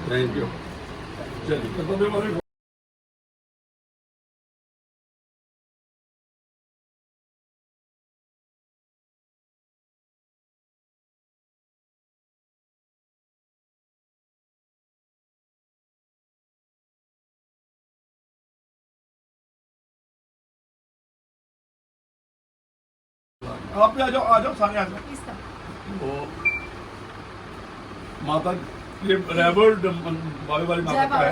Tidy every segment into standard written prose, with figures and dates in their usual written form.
Thank you. चलिए आप भी आ जाओ सामने आ जाओ। वो माता ये रैबर बाबे वाली माता का है।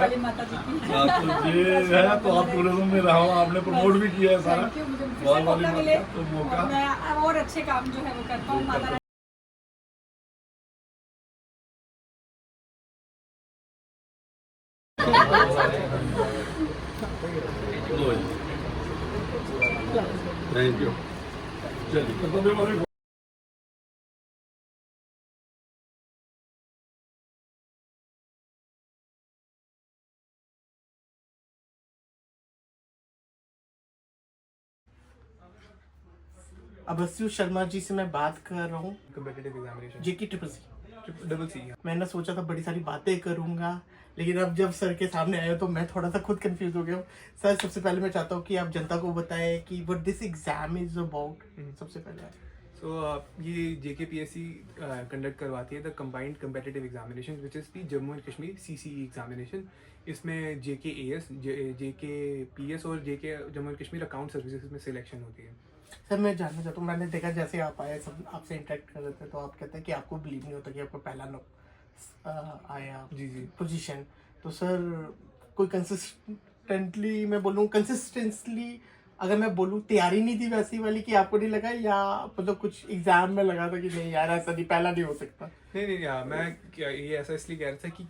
हाँ, तो ये है तो आप टूरिज्म में रहा हो, आपने प्रमोट भी किया है सारा बाबे वाली माता तो मौका मैं और अच्छे काम जो है वो कर पाऊँ माता। Thank you. चलिए अभस्यु शर्मा जी से मैं बात कर रहा हूँ, कम्पिटिटिव एग्जामिनेशन जेकी ट्रिपल डबल सी। मैंने सोचा था बड़ी सारी बातें करूंगा, लेकिन अब जब सर के सामने आए तो मैं थोड़ा सा खुद कंफ्यूज हो गया हूँ। सर, सबसे पहले मैं चाहता हूँ कि आप जनता को बताएं कि what this exam is about. सबसे पहले ये JKPSC कंडक्ट करवाती है the combined competitive examination which is the Jammu and Kashmir CCE examination. इसमें JKAS, JKPS और JK Jammu and Kashmir account services में सिलेक्शन होती है। सर मैं जानना चाहता हूँ, मैंने देखा जैसे आप आए, सब आपसे इंटरेक्ट कर रहे थे, तो आप कहते हैं कि आपको बिलीव नहीं होता कि आपको पहला आया जी पोजीशन। तो सर कोई कंसिस्टेंटली, मैं बोलूँ कंसिस्टेंटली, अगर मैं बोलूँ तैयारी नहीं थी वैसी वाली कि आपको नहीं लगा, या मतलब कुछ एग्जाम में लगा था कि नहीं यार ऐसा नहीं, पहला नहीं हो सकता? नहीं यार, मैं क्या ये ऐसा इसलिए कह रहा था कि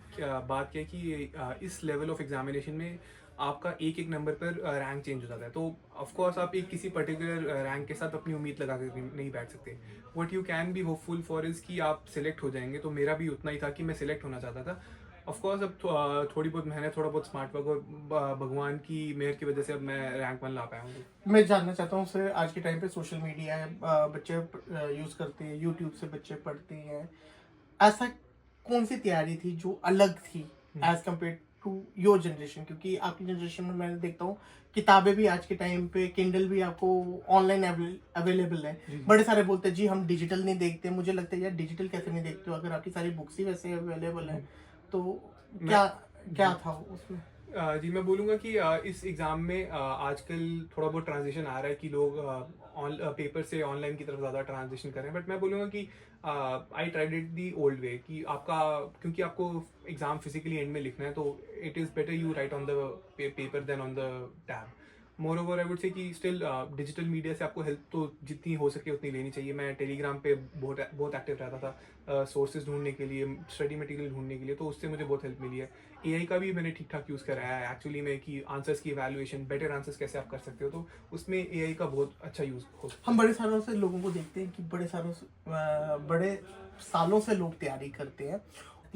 बात क्या है कि इस लेवल ऑफ एग्जामिनेशन में आपका एक एक नंबर पर रैंक चेंज हो जाता है। तो ऑफ कोर्स आप एक किसी पर्टिकुलर रैंक के साथ अपनी उम्मीद लगा कर नहीं बैठ सकते। What you can be hopeful for is कि आप सिलेक्ट हो जाएंगे। तो मेरा भी उतना ही था कि मैं सिलेक्ट होना चाहता था। ऑफ कोर्स अब थोड़ी बहुत मेहनत, थोड़ा बहुत स्मार्ट वर्क और भगवान की मेहर की वजह से अब मैं रैंक 1 ला पाया हूँ। मैं जानना चाहता हूँ सर, आज के टाइम पे सोशल मीडिया है, बच्चे यूज़ करते हैं, यूट्यूब से बच्चे पढ़ते हैं, ऐसा कौन सी तैयारी थी जो अलग थी as compared to your generation? क्योंकि आपकी जनरेशन में मैंने देखता हूँ किताबें भी आज के टाइम पे किंडल भी आपको ऑनलाइन अवेलेबल है। बड़े सारे बोलते हैं जी हम डिजिटल नहीं देखते। मुझे लगता है यार डिजिटल कैसे नहीं देखते हो, अगर आपकी सारी बुक्स ही वैसे अवेलेबल है तो क्या क्या था उसमें? जी मैं बोलूँगा कि इस एग्ज़ाम में आजकल थोड़ा बहुत ट्रांजिशन आ रहा है कि लोग पेपर से ऑनलाइन की तरफ ज़्यादा ट्रांजिशन कर रहे हैं। बट मैं बोलूँगा कि I tried it the old way कि आपका, क्योंकि आपको एग्ज़ाम फिजिकली एंड में लिखना है, तो it is better you write on the paper than on the tab. Moreover I would say कि स्टिल डिजिटल मीडिया से आपको हेल्प तो जितनी हो सके उतनी लेनी चाहिए। मैं टेलीग्राम पे बहुत एक्टिव रहता था सोर्सेज ढूंढने के लिए, स्टडी मटेरियल ढूंढने के लिए, तो उससे मुझे बहुत हेल्प मिली है। AI का भी मैंने ठीक ठाक यूज़ करा है एक्चुअली में कि आंसर्स की वैल्यूएशन, बेटर आंसर्स कैसे आप कर सकते हो, तो उसमें AI का बहुत अच्छा यूज़ हो सकता है। हम बड़े सालों से लोगों को देखते हैं कि बड़े सालों से लोग तैयारी करते हैं,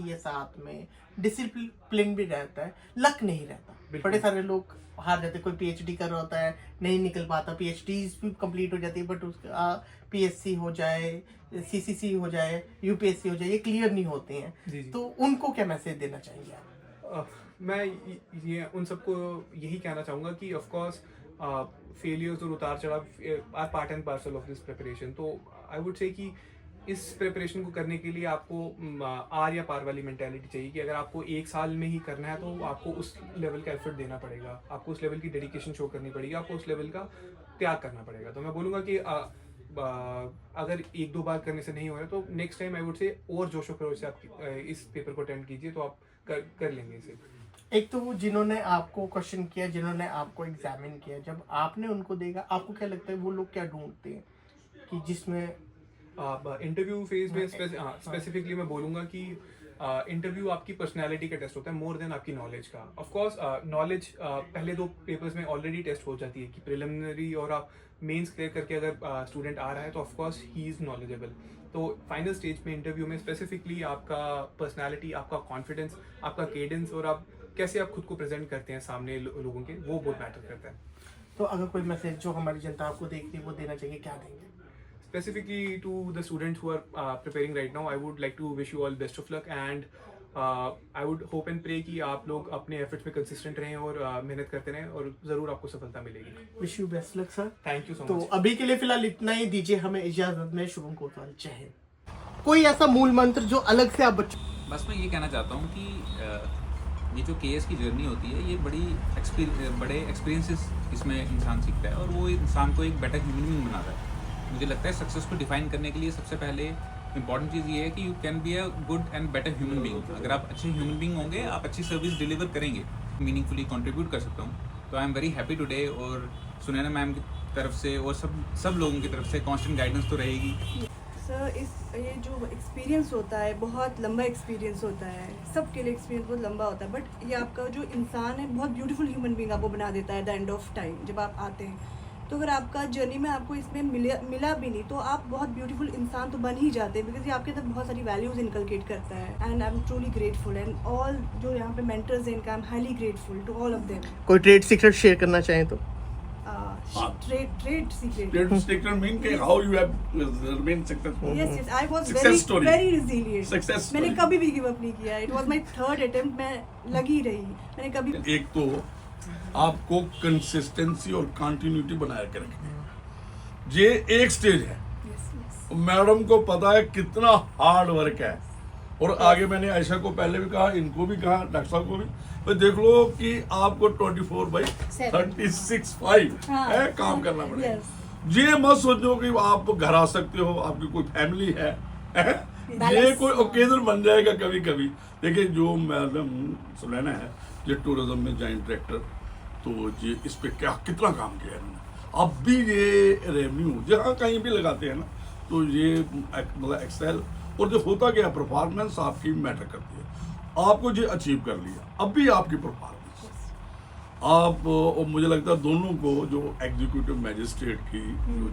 ये साथ में डिसिप्लिन भी रहता है, लक नहीं रहता। बड़े सारे लोग हार जाते, कोई PhD कर रहा होता है नहीं निकल पाता, PhD भी कंप्लीट हो जाती है बट उसका PSC हो जाए, CCC हो जाए, UPSC हो जाए, ये क्लियर नहीं होते हैं। तो उनको क्या मैसेज देना चाहिए आप? मैं ये उन सबको यही कहना चाहूँगा कि ऑफ कोर्स फेलियर्स और उतार चढ़ाव are part and parcel of this preparation. तो आई वुड से कि इस प्रिपरेशन को करने के लिए आपको आर या पार वाली मेंटेलिटी चाहिए कि अगर आपको एक साल में ही करना है तो आपको उस लेवल का एफर्ट देना पड़ेगा, आपको उस लेवल की डेडिकेशन शो करनी पड़ेगी, आपको उस लेवल का त्याग करना पड़ेगा। तो मैं बोलूँगा कि अगर एक दो बार करने से नहीं हो रहा तो नेक्स्ट टाइम आई वुड से और जोशो खरोश से आप इस पेपर को अटेम्प्ट कीजिए, तो आप कर लेंगे इसे। एक तो वो जिन्होंने आपको क्वेश्चन किया, जिन्होंने आपको एग्जामिन किया, जब आपने उनको देखा आपको क्या लगता है वो लोग क्या ढूंढते हैं कि जिसमें इंटरव्यू फेज में स्पेसिफिकली मैं बोलूँगा कि इंटरव्यू आपकी पर्सनालिटी का टेस्ट होता है मोर देन आपकी नॉलेज का। ऑफ कोर्स नॉलेज पहले दो पेपर्स में ऑलरेडी टेस्ट हो जाती है कि प्रिलिमिनरी और आप मेंस क्लियर करके अगर स्टूडेंट आ रहा है तो of course he is knowledgeable. तो फाइनल स्टेज में इंटरव्यू में स्पेसिफिकली आपका पर्सनालिटी, आपका कॉन्फिडेंस, आपका केडेंस और आप कैसे आप खुद को प्रेजेंट करते हैं सामने लोगों के, वो बहुत मैटर करता है। तो अगर कोई मैसेज जो हमारी जनता आपको देखती है वो देना चाहिए, क्या देंगे? specifically to the students who are preparing right now, I would like to wish you all best of luck, and I would hope and pray कि आप लोग अपने efforts में consistent रहें और मेहनत करते रहें और ज़रूर आपको सफलता मिलेगी। Wish you best luck sir. Thank you so तो मच। अभी के लिए फिलहाल इतना ही, दीजिए हमें इजाजत में। शुभम कोतवाल, जय हिंद। कोई ऐसा मूल मंत्र जो अलग से आप बच्चों? बस मैं ये कहना चाहता हूँ कि ये जो केएस की जर्नी होती है, ये बड़े एक्सपीरियंसेस इसमें इंसान सीखता है और वो इंसान को एक बेटर ह्यूमन बीइंग बनाता है। मुझे लगता है सक्सेस को डिफाइन करने के लिए सबसे पहले इंपॉर्टेंट चीज़ ये है कि you can be a good and better human being. अगर आप अच्छे ह्यूमन बीइंग होंगे, आप अच्छी सर्विस डिलीवर करेंगे, मीनिंगफुली कंट्रीब्यूट कर सकता हूँ। तो I am very happy today, और सुनैना मैम की तरफ से और सब लोगों की तरफ से कांस्टेंट गाइडेंस तो रहेगी। सर ये जो एक्सपीरियंस होता है बहुत लंबा एक्सपीरियंस होता है, सबके लिए एक्सपीरियंस बहुत लंबा होता है, बट ये आपका जो इंसान है बहुत ब्यूटीफुल ह्यूमन बीइंग आपको बना देता है at the end of time जब आप आते हैं। तो अगर आपका जर्नी में आपको इसमें मिला भी नहीं तो आप बहुत ब्यूटीफुल इंसान तो बन ही जाते हैं, बिकॉज ये आपके अंदर बहुत सारी वैल्यूज़ इनकलकेट करता है। And I am truly grateful, and all जो यहाँ पे मेंटर्स हैं इनका I am highly grateful to all of them. कोई ट्रेड सीक्रेट शेयर करना चाहें तो? Trade secret. Trade secret mean कि how you have remained successful. Yes, I was Success story. very resilient. Success story. मैंने कभी भी गिव अप नहीं किया। It was my third attempt, मैं लगी रही, मैंने कभी। एक तो आपको कंसिस्टेंसी और कंटिन्यूटी बनाए के रखनी, ये एक स्टेज है। मैडम को पता है कितना हार्ड वर्क है, और आगे मैंने आयशा को पहले भी कहा, इनको भी कहा, डॉक्टर साहब को भी, तो देख लो कि आपको 24/36 है काम करना पड़ेगा। ये मत सोचो कि आप घर आ सकते हो, आपकी कोई फैमिली है, ये कोई ओकेजन बन जाएगा कभी कभी। देखिए जो मैडम सुनैना है, ये टूरिज्म में जॉइंट डायरेक्टर, तो ये इस पे कितना काम किया है इन्होंने। अब भी ये रेवेन्यू जहाँ कहीं भी लगाते हैं ना, तो ये मतलब एक्सेल, और जो होता गया परफॉर्मेंस आपकी मैटर करती है। आपको जो अचीव कर लिया, अब भी आपकी परफॉर्मेंस आप, और मुझे लगता है दोनों को जो एग्जीक्यूटिव मैजिस्ट्रेट की जो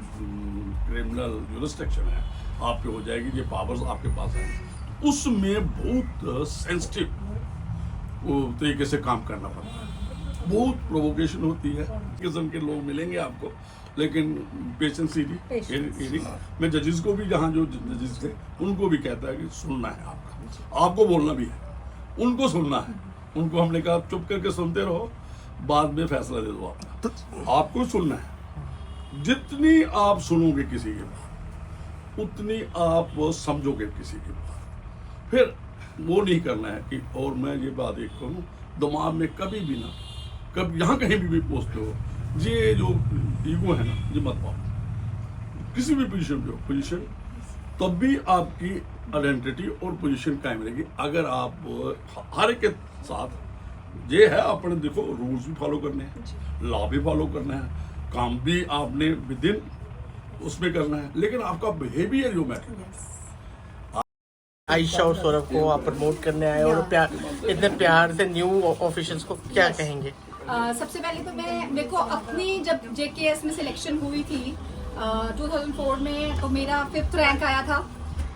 क्रिमिनल जुरिस्डिक्शन है आप पे हो जाएगी, ये पावर्स आपके पास है, उसमें बहुत सेंसिटिव तरीके से काम करना पड़ता है। बहुत प्रोवोकेशन होती है, किस्म के लोग मिलेंगे आपको, लेकिन पेशेंस ही मैं जजेस को भी, जहाँ जो जजेस थे उनको भी कहता है कि सुनना है आपको बोलना भी है, उनको सुनना है। उनको हमने कहा चुप करके सुनते रहो, बाद में फैसला दे दो आपको सुनना है। जितनी आप सुनोगे किसी की बात, उतनी आप समझोगे किसी की बात। फिर वो नहीं करना है कि, और मैं ये बात एक कहूँ, दिमाग में कभी भी ना, कभी यहाँ कहीं भी पोस्ट हो, ये जो ईगो है ना, ये मत पाओ। किसी भी पोजीशन पे हो, पोजीशन तब भी आपकी आइडेंटिटी और पोजीशन कायम रहेगी अगर आप हर एक के साथ ये है, अपने देखो रूल्स भी फॉलो करने हैं, लॉ भी फॉलो करना है, काम भी आपने विद इन उसमें करना है, लेकिन आपका बिहेवियर जो मैटर। आयशा और सौरभ को आप प्रमोट करने आए और इतने प्यार से न्यू ऑफिशियल्स को क्या कहेंगे? सबसे पहले तो मेरे को अपनी जब JKS में सिलेक्शन हुई थी 2004 में, तो मेरा 5th रैंक आया था,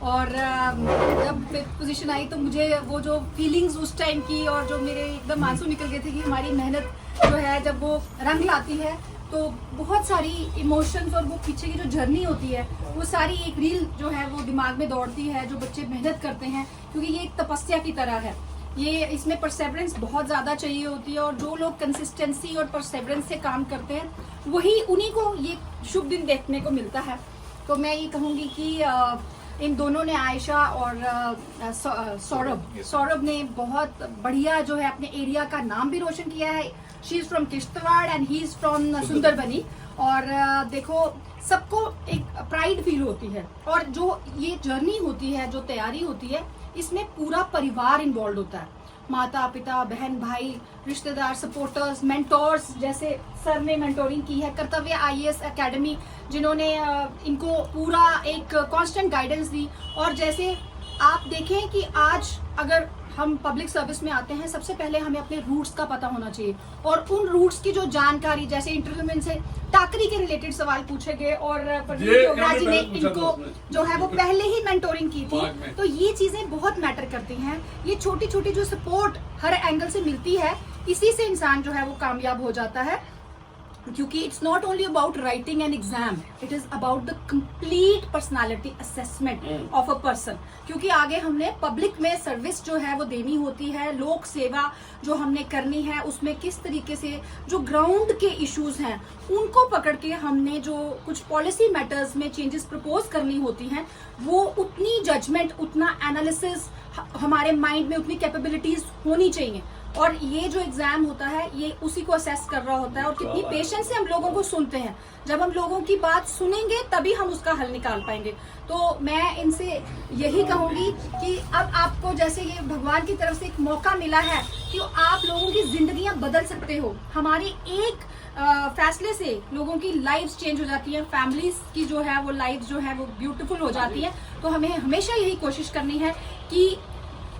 और जब 5th पोजीशन आई तो मुझे वो जो फीलिंग्स उस टाइम की, और जो मेरे एकदम आंसू निकल गए थे कि हमारी मेहनत जो है जब वो रंग लाती है, तो बहुत सारी इमोशंस और वो पीछे की जो जर्नी होती है, वो सारी एक रील जो है वो दिमाग में दौड़ती है, जो बच्चे मेहनत करते हैं, क्योंकि ये एक तपस्या की तरह है। ये इसमें परसेवरेंस बहुत ज़्यादा चाहिए होती है, और जो लोग कंसिस्टेंसी और परसेवरेंस से काम करते हैं, वही उन्हीं को ये शुभ दिन देखने को मिलता है। तो मैं ये कहूँगी कि इन दोनों ने, आयशा और सौरभ ने बहुत बढ़िया जो है अपने एरिया का नाम भी रोशन किया है। She is from Kishtwar and he is from Sundarbani, और देखो सबको एक प्राइड फील होती है, और जो ये जर्नी होती है, जो तैयारी होती है, इसमें पूरा परिवार इन्वॉल्व होता है, माता पिता बहन भाई रिश्तेदार सपोर्टर्स मेंटोर्स, जैसे सर ने मेंटोरिंग की है कर्तव्य IAS एकेडमी, जिन्होंने इनको पूरा एक कांस्टेंट गाइडेंस दी। और जैसे आप देखें कि आज अगर हम पब्लिक सर्विस में आते हैं, सबसे पहले हमें अपने रूट्स का पता होना चाहिए, और उन रूट्स की जो जानकारी, जैसे इंटरव्यू में इनसे टाकरी के रिलेटेड सवाल पूछे गए, और योगराज जी ने इनको जो है वो पहले ही मेंटोरिंग की थी, तो ये चीजें बहुत मैटर करती हैं। ये छोटी छोटी जो सपोर्ट हर एंगल से मिलती है, इसी से इंसान जो है वो कामयाब हो जाता है। क्योंकि it's not only about writing an exam, it is about the complete personality assessment of a person. क्योंकि आगे हमने पब्लिक में सर्विस जो है वो देनी होती है, लोक सेवा जो हमने करनी है, उसमें किस तरीके से जो ग्राउंड के इश्यूज हैं उनको पकड़ के हमने जो कुछ पॉलिसी मैटर्स में चेंजेस प्रपोज करनी होती हैं, वो उतनी जजमेंट, उतना एनालिसिस हमारे माइंड में, उतनी कैपेबिलिटीज होनी चाहिए। और ये जो एग्जाम होता है ये उसी को असेस कर रहा होता है। और कितनी पेशेंस से हम लोगों को सुनते हैं, जब हम लोगों की बात सुनेंगे तभी हम उसका हल निकाल पाएंगे। तो मैं इनसे यही कहूंगी कि अब आपको जैसे ये भगवान की तरफ से एक मौका मिला है कि आप लोगों की जिंदगियां बदल सकते हो। हमारी एक फैसले से लोगों की लाइफ्स चेंज हो जाती है, फैमिलीज की जो है वो लाइफ जो है वो ब्यूटीफुल हो जाती है। तो हमें हमेशा यही कोशिश करनी है कि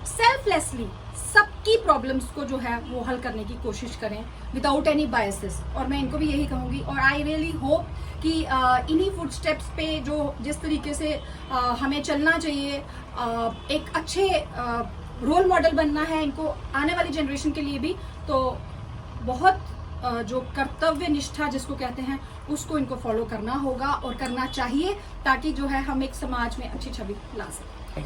सेल्फलेसली सबकी प्रॉब्लम्स को जो है वो हल करने की कोशिश करें विदाउट एनी बायसेस। और मैं इनको भी यही कहूंगी, और आई रियली होप कि इन्हीं फुट स्टेप्स पे जो जिस तरीके से हमें चलना चाहिए, एक अच्छे रोल मॉडल बनना है इनको आने वाली जनरेशन के लिए भी। तो बहुत जो कर्तव्य निष्ठा जिसको कहते हैं उसको इनको फॉलो करना होगा और करना चाहिए, ताकि जो है हम एक समाज में अच्छी छवि ला सकें।